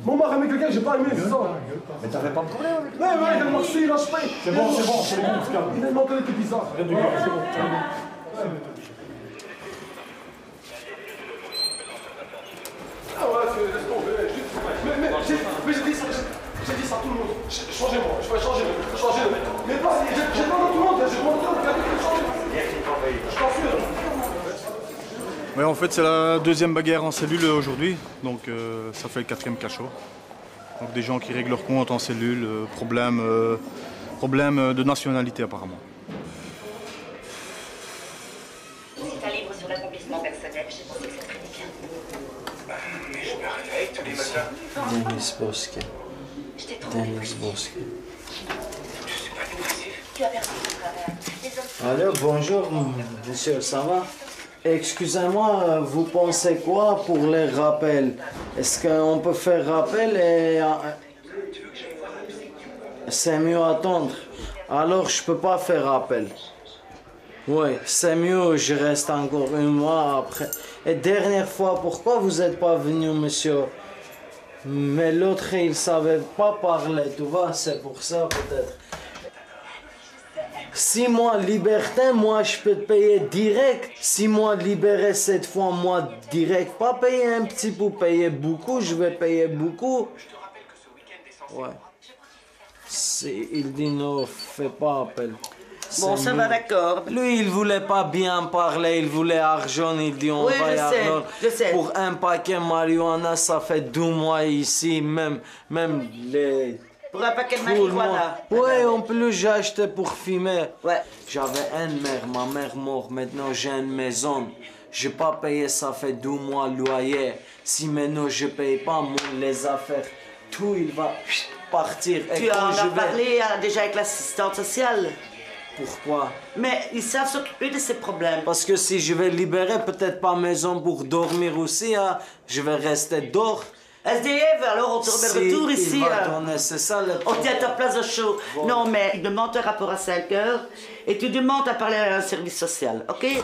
Mon mari aimé quelqu'un, j'ai pas aimé, c'est ça. Mais t'avais pas de problème avec lui? Ouais, il a marché, il lâche pas. C'est bon, c'est bon, se calme. Il a une mentalité bizarre. Arrête de gueuler, c'est bon. Ah ouais, laisse tomber. Mais j'ai dit ça à tout le monde. Changez-moi, je vais changer. Mais pas, j'ai demandé à tout le monde, j'ai demandé à tout le monde. Je t'en suis. En fait, c'est la deuxième bagarre en cellule aujourd'hui, donc ça fait le 4e cachot. Donc des gens qui règlent leur compte en cellule, problème de nationalité apparemment. C'est un livre sur l'accomplissement personnel, j'ai pensé que ça traînait bien. Mais je me réveille tous les matins. Denis Bosque. Denis Bosque. Tu as perdu ton travail. Allô, bonjour, monsieur, ça va? Excusez-moi, vous pensez quoi pour les rappels? Est-ce qu'on peut faire rappel et... C'est mieux attendre. Alors, je peux pas faire rappel. Oui, c'est mieux, je reste encore un mois après. Et dernière fois, pourquoi vous n'êtes pas venu, monsieur? Mais l'autre, il savait pas parler, tu vois, c'est pour ça peut-être. 6 mois de liberté, moi je peux te payer direct. 6 mois libéré cette fois, moi direct. Pas payer un petit peu, payer beaucoup, je vais payer beaucoup. Ouais. Il dit non, fais pas appel. Bon, ça va, d'accord. Lui, il voulait pas bien parler, il voulait argent, il dit on va y argent. Je sais. Pour un paquet marijuana, ça fait 2 mois ici, même les... Pour un paquet de marijuana. Oui, en plus j'ai acheté pour fumer. Ouais. J'avais une mère, ma mère morte, maintenant j'ai une maison. J'ai pas payé, ça fait 2 mois loyer. Si maintenant je paye pas les affaires, tout il va partir. Et Tu en quand as parlé déjà avec l'assistante sociale? Pourquoi? Mais ils savent s'occuper de ces problèmes. Parce que si je vais libérer peut-être pas maison pour dormir aussi, hein, je vais rester dehors. SDF, alors on te remet le retour ici. C'est ça le on tient ta place au chaud. Bon. Non, mais tu demandes un rapport à 5 heures et tu demandes à parler à un service social, ok?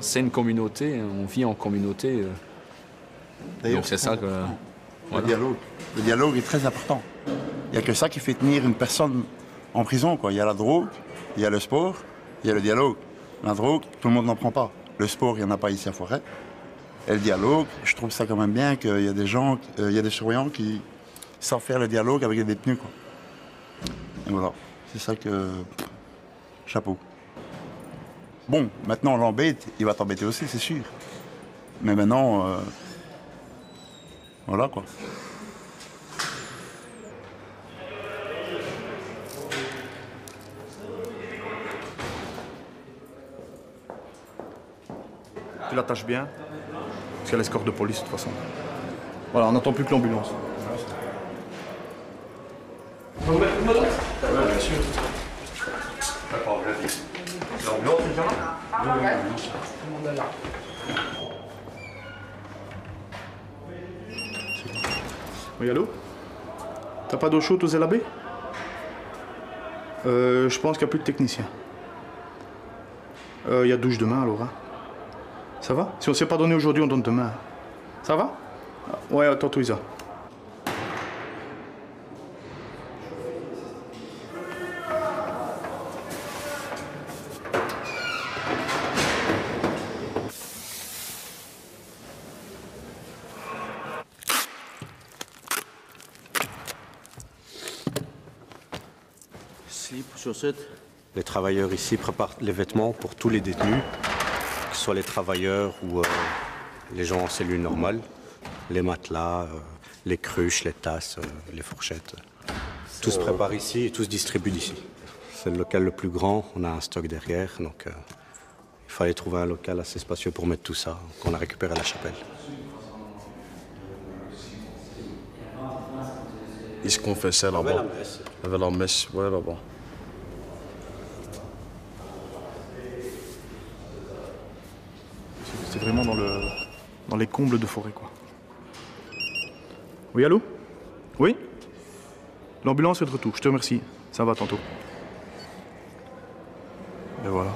C'est une communauté, on vit en communauté. Donc c'est ça que... Voilà. Le dialogue est très important. Il n'y a que ça qui fait tenir une personne en prison, quoi. Il y a la drogue, il y a le sport, il y a le dialogue. La drogue, tout le monde n'en prend pas. Le sport, il n'y en a pas ici à Forêt. Et le dialogue, je trouve ça quand même bien qu'il y a des gens, il y a des surveillants qui savent faire le dialogue avec les détenus, quoi. Et voilà, c'est ça que... Chapeau. Bon, maintenant on l'embête, il va t'embêter aussi, c'est sûr. Mais maintenant... Voilà, quoi. Tu l'attaches bien, parce qu'il y a l'escorte de police de toute façon. Voilà, on n'attend plus que l'ambulance. Ouais, bien sûr. L'ambulance, c'est déjà là? Oui, allô? T'as pas d'eau chaude aux Zélabé? Je pense qu'il n'y a plus de technicien. Il y a douche demain alors, hein. Ça va? Si on ne s'est pas donné aujourd'hui, on donne demain. Ça va? Ouais, à tantôt, Isa. Slip, chaussettes. Les travailleurs ici préparent les vêtements pour tous les détenus, que ce soit les travailleurs ou les gens en cellule normale, les matelas, les cruches, les tasses, les fourchettes. Tout se prépare ici et tout se distribue d'ici. C'est le local le plus grand, on a un stock derrière, donc il fallait trouver un local assez spacieux pour mettre tout ça, qu'on a récupéré à la chapelle. Ils se confessaient là-bas. Il y avait la messe, ouais, là-bas. C'est vraiment dans les combles de Forêt, quoi. Oui, allô? Oui? L'ambulance est de retour, je te remercie. Ça va tantôt. Et voilà.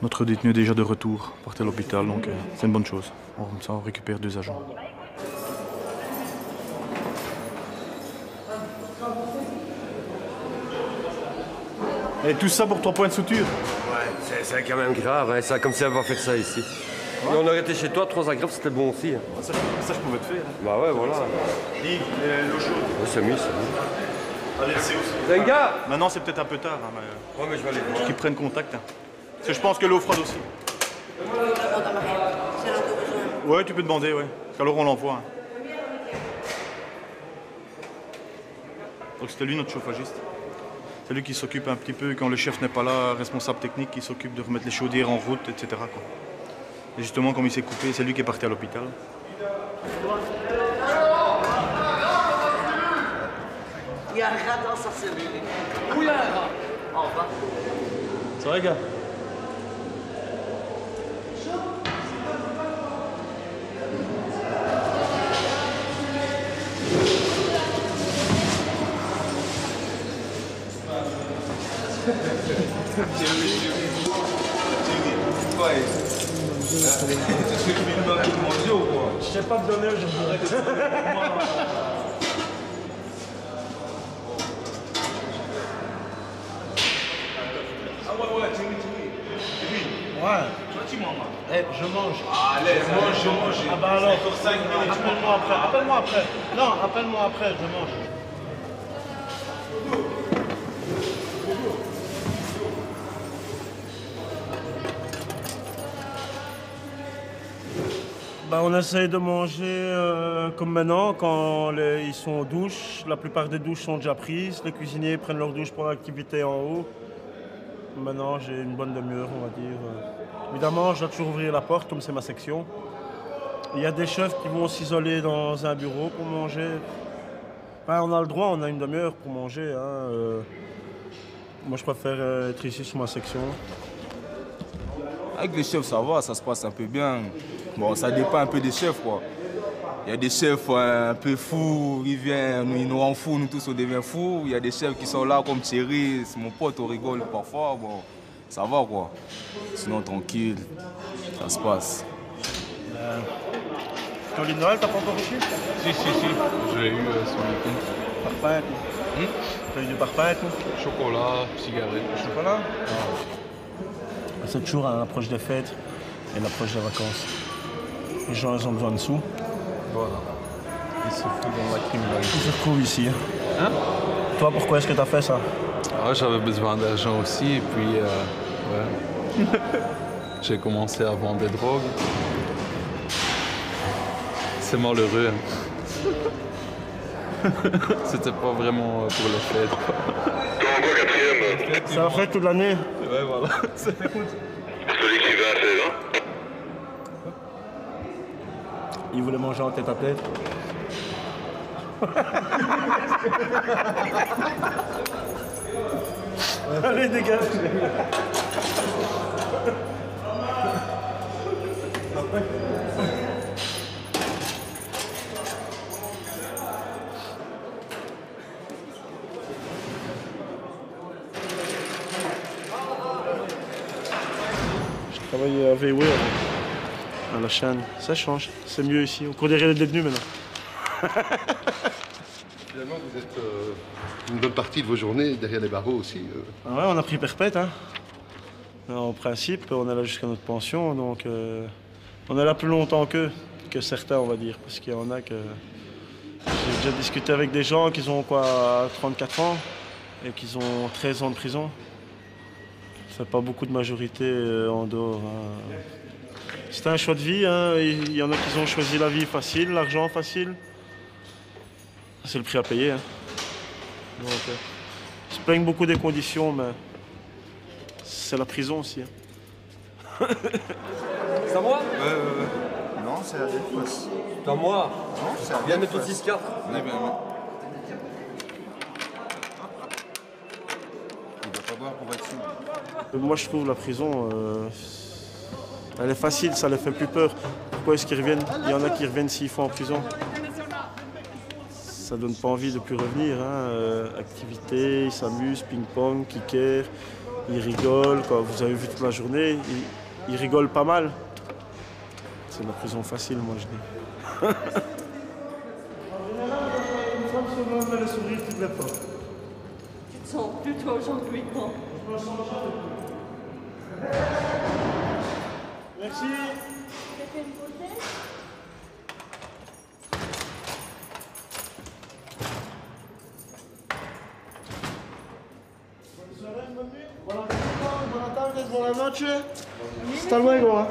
Notre détenu est déjà de retour, partait à l'hôpital, donc c'est une bonne chose. Comme ça, on récupère 2 agents. Et tout ça pour 3 points de suture? Ouais, c'est quand même grave, hein. Ça, comme si on va faire ça ici. Et on aurait été chez toi, 3 agrafes, c'était bon aussi. Ça, je pouvais te faire. Bah ouais, voilà. Dis, l'eau chaude. Ouais, c'est mieux, c'est mieux. Allez, c'est aussi. Les gars! Maintenant, c'est peut-être un peu tard. Hein, mais... Ouais, mais je vais aller voir. Qu'ils prennent contact. Hein. Parce que je pense que l'eau froide aussi. Ouais, tu peux demander, ouais. Alors on l'envoie. Hein. Donc c'était lui notre chauffagiste. C'est lui qui s'occupe un petit peu, quand le chef n'est pas là, responsable technique, qui s'occupe de remettre les chaudières en route, etc. Quoi. Et justement, comme il s'est coupé, c'est lui qui est parti à l'hôpital. Il y a un rat dans sa cellule. Où il y a un rat? En bas. Ça va, les gars? Je sais pas te donner aujourd'hui. Ouais. Eh, je mange. Allez, je mange. Ah bah alors, appelle-moi après. Appelle-moi après. Non, appelle-moi après, je mange. Bah, on essaye de manger comme maintenant, quand ils sont aux douches. La plupart des douches sont déjà prises. Les cuisiniers prennent leur douche pour l'activité en haut. Maintenant, j'ai une bonne demi-heure, on va dire. Évidemment, je dois toujours ouvrir la porte, comme c'est ma section. Il y a des chefs qui vont s'isoler dans un bureau pour manger. Enfin, on a le droit, on a une demi-heure pour manger. Hein. Moi, je préfère être ici sur ma section. Avec les chefs, ça va, ça se passe un peu bien. Bon, ça dépend un peu des chefs, quoi. Il y a des chefs un peu fous, ils viennent, ils nous rendent fous, nous tous on devient fous. Il y a des chefs qui sont là comme Thierry, c'est mon pote, on rigole parfois. Bon, ça va, quoi. Sinon, tranquille, ça se passe. Colis de Noël, t'as pas encore reçu? Si, je l'ai eu ce week-end. Parpaing, tout. T'as eu du parpaing, tout? Chocolat, cigarette. Chocolat? C'est toujours à l'approche des fêtes et l'approche des vacances. Les gens, ils ont besoin de sous. Voilà. Ils se foutent dans la criminalité. Ils se retrouvent ici. Hein? Toi, pourquoi est-ce que t'as fait ça? Ah, j'avais besoin d'argent aussi et puis ouais. J'ai commencé à vendre des drogues. C'est malheureux. C'était pas vraiment pour les fêtes. C'est la fête toute l'année? Ouais, voilà. Écoute. Celui qui va à 16 ans. Il voulait manger en tête à tête. Allez, dégage. Je travaille à VW à la chaîne. Ça change, c'est mieux ici. On court derrière les détenus maintenant. Finalement, vous êtes une bonne partie de vos journées derrière les barreaux aussi. Ah ouais, on a pris perpète. Hein. En principe, on est là jusqu'à notre pension, donc on est là plus longtemps qu'eux, que certains, on va dire. Parce qu'il y en a que... J'ai déjà discuté avec des gens qui ont quoi, 34 ans et qui ont 13 ans de prison. Ça fait pas beaucoup de majorité en dehors. Hein. C'est un choix de vie. Hein. Il y en a qui ont choisi la vie facile, l'argent facile. C'est le prix à payer. Hein. Donc, ils se plaignent beaucoup des conditions, mais c'est la prison aussi. Hein. C'est à moi? Non, c'est à Delphos. C'est à moi? Non, c'est à Viens mettre Delphos. le 6-4. Il doit pas boire pour être sous. Moi, je trouve la prison, elle est facile, ça les fait plus peur. Pourquoi est-ce qu'ils reviennent? Il y en a qui reviennent s'ils font en prison. Ça donne pas envie de plus revenir. Hein. Activité, ils s'amusent, ping-pong, kicker, ils rigolent. Quoi. Vous avez vu toute la journée, ils rigolent pas mal. C'est la prison facile, moi je dis. Une femme se met le sourire, tu ne l'as pas. Tu te sens plutôt aujourd'hui, non? Merci. Buenas noches. Hasta luego.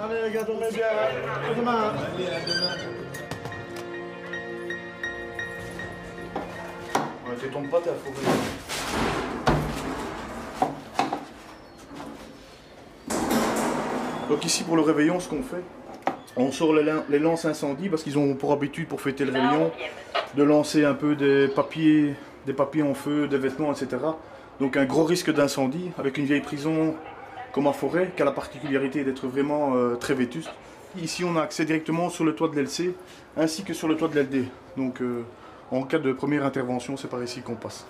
Allez les gars, dormez bien. À demain. Ouais, tu tombes pas, t'es à fourré. Donc ici pour le réveillon, ce qu'on fait, on sort les lances incendie parce qu'ils ont pour habitude pour fêter le réveillon de lancer un peu des papiers en feu, des vêtements, etc. Donc un gros risque d'incendie avec une vieille prison comme à Forêt qui a la particularité d'être vraiment très vétuste. Ici on a accès directement sur le toit de l'LC ainsi que sur le toit de l'LD. Donc en cas de première intervention, c'est par ici qu'on passe.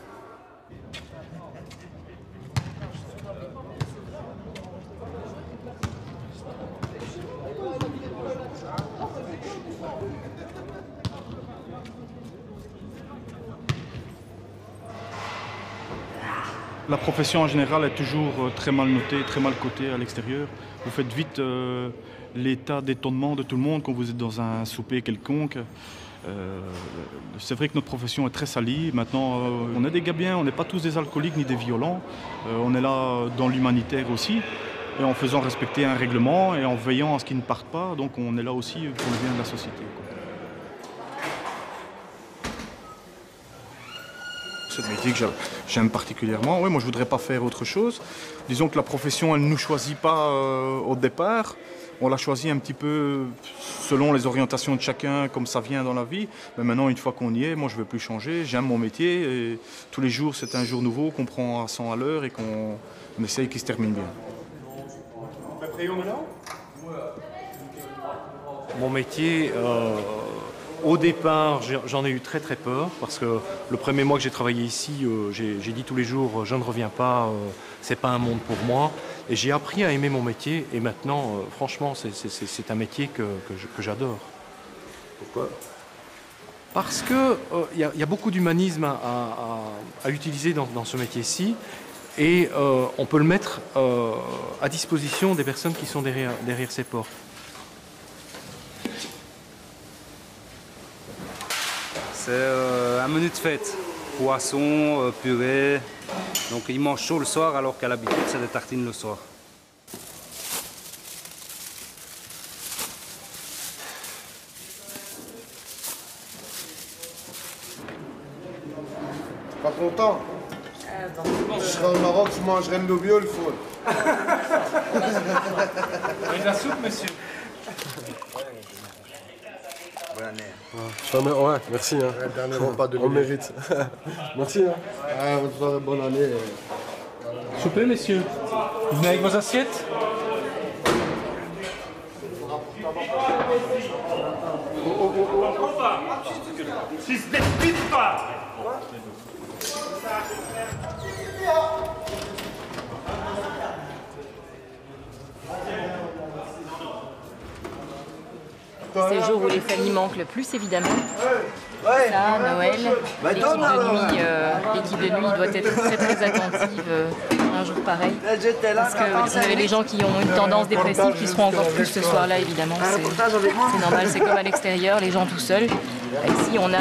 La profession en général est toujours très mal notée, très mal cotée à l'extérieur. Vous faites vite l'état d'étonnement de tout le monde quand vous êtes dans un souper quelconque. C'est vrai que notre profession est très salie. Maintenant, on est des gars bien, on n'est pas tous des alcooliques ni des violents. On est là dans l'humanitaire aussi, et en faisant respecter un règlement et en veillant à ce qu'ils ne partent pas. Donc on est là aussi pour le bien de la société, quoi. C'est un métier que j'aime particulièrement. Oui, moi je voudrais pas faire autre chose. Disons que la profession, elle ne nous choisit pas au départ. On l'a choisi un petit peu selon les orientations de chacun, comme ça vient dans la vie. Mais maintenant, une fois qu'on y est, moi je ne veux plus changer. J'aime mon métier et tous les jours, c'est un jour nouveau qu'on prend à 100 à l'heure et qu'on essaye qu'il se termine bien. Mon métier, au départ, j'en ai eu très peur parce que le premier mois que j'ai travaillé ici, j'ai dit tous les jours, je ne reviens pas, c'est pas un monde pour moi. Et j'ai appris à aimer mon métier et maintenant, franchement, c'est un métier que j'adore. Pourquoi? Parce que y a beaucoup d'humanisme à utiliser dans ce métier-ci et on peut le mettre à disposition des personnes qui sont derrière ces portes. C'est un menu de fête. Poisson, purée. Donc ils mangent chaud le soir alors qu'à l'habitude c'est des tartines le soir. Pas content? Je serai au Maroc, je mangerai de l'eau le four. De la soupe, monsieur. Ouais, merci. Hein. Dernier repas de l'hiver. On mérite. Merci. Hein. Bonne soirée, bonne année. S'il vous plaît, messieurs. Vous venez avec vos assiettes? Si ce n'est pas. C'est le jour où les familles manquent le plus, évidemment. Ça, Noël, l'équipe de nuit doit être très attentive un jour pareil. Parce que vous avez les gens qui ont une tendance dépressive qui seront encore plus ce soir-là, évidemment. C'est normal, c'est comme à l'extérieur, les gens tout seuls. Ici, on a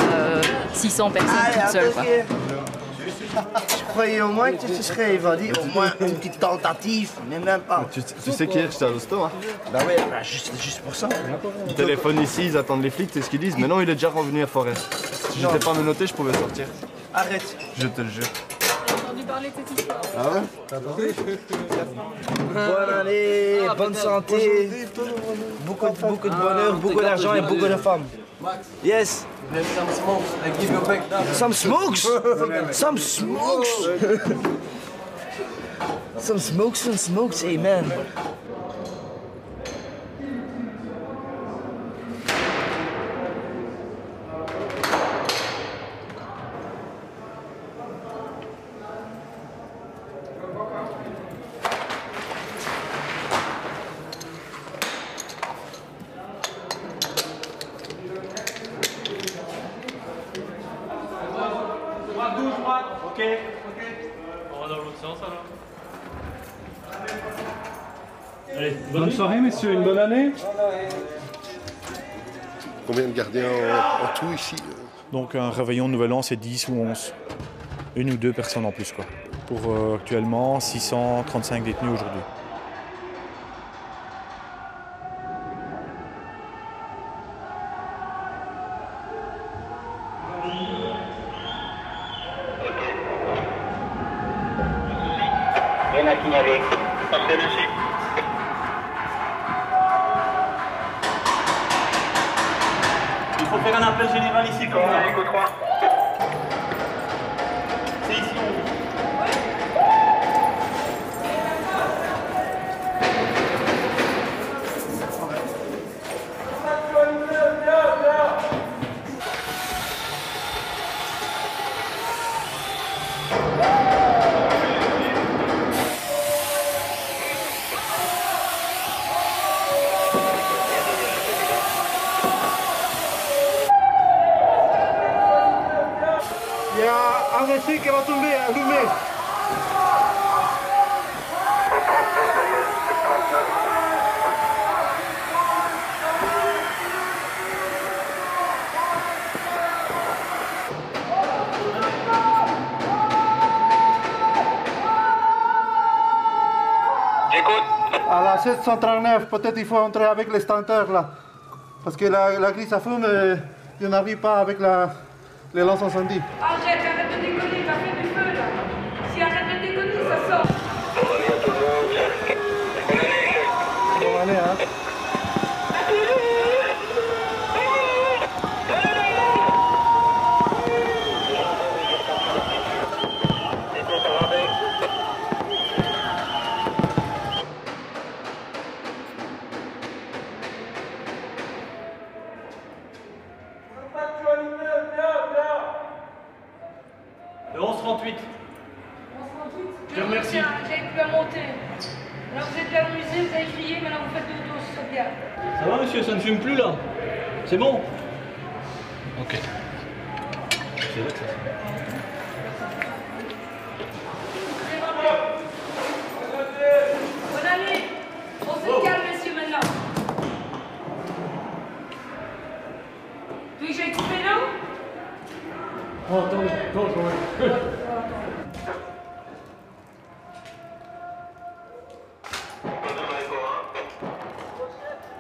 600 personnes toutes seules, quoi. Je croyais au moins que tu serais évadé, au moins une petite tentative, mais même pas. Tu sais qu'hier j'étais à l'hosto, hein? Bah ouais, bah juste pour ça. Ils téléphonent ici, ils attendent les flics, c'est ce qu'ils disent. Mais non, il est déjà revenu à Forêt. Si j'étais pas menotté, je pouvais sortir. Arrête. Je te le jure. J'ai entendu parler de cette histoire. Ah ouais? Bonne année, bonne santé, beaucoup de bonheur, beaucoup d'argent et beaucoup de femmes. Yes. Some smokes. Some smokes. Some smokes, amen. soirée. On va dans l'autre sens alors. Allez, bonne soirée messieurs, une bonne année. Combien de gardiens en tout ici? Donc un réveillon de Nouvel An, c'est 10 ou 11. Une ou deux personnes en plus, quoi. Pour actuellement 635 détenus aujourd'hui. Rien à signaler. Parfait, merci. Il faut faire un appel général ici, comme ça. Écho 3. C'est ici. Il y a un récit qui va tomber, allumé. À la 739, peut-être il faut entrer avec les stenteurs là. Parce que la grille ça fume, il n'arrive pas avec les lances incendie. Arrête, arrête de déconner, il va faire du feu là. Si arrête de déconner, ça sort. Bonne année, hein. Le 1138. Je remercie. J'avais pu la monter. Là, vous êtes là au musée, vous avez crié, maintenant vous faites dodo, c'est bien. Ça va monsieur, ça ne fume plus là? C'est bon? Ok. C'est vrai que ça. Bonne année. On se calme, messieurs, maintenant. Tu veux que j'aille couper l'eau? Oh, attends.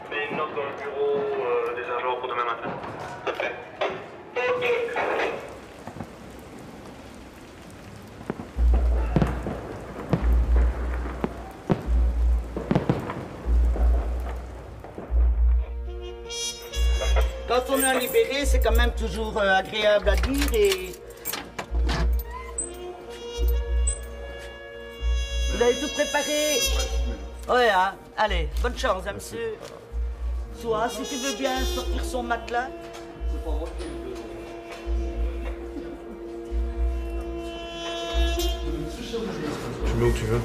Mets une note dans le bureau des agents pour demain matin. S'il te plaît. Quand on est un libéré, c'est quand même toujours agréable à dire et... Vous avez tout préparé? Ouais, hein. Allez, bonne chance, hein, monsieur. Soit, si tu veux bien sortir son matelas. Tu mets où tu veux.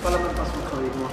Pas la même façon de travailler avec moi.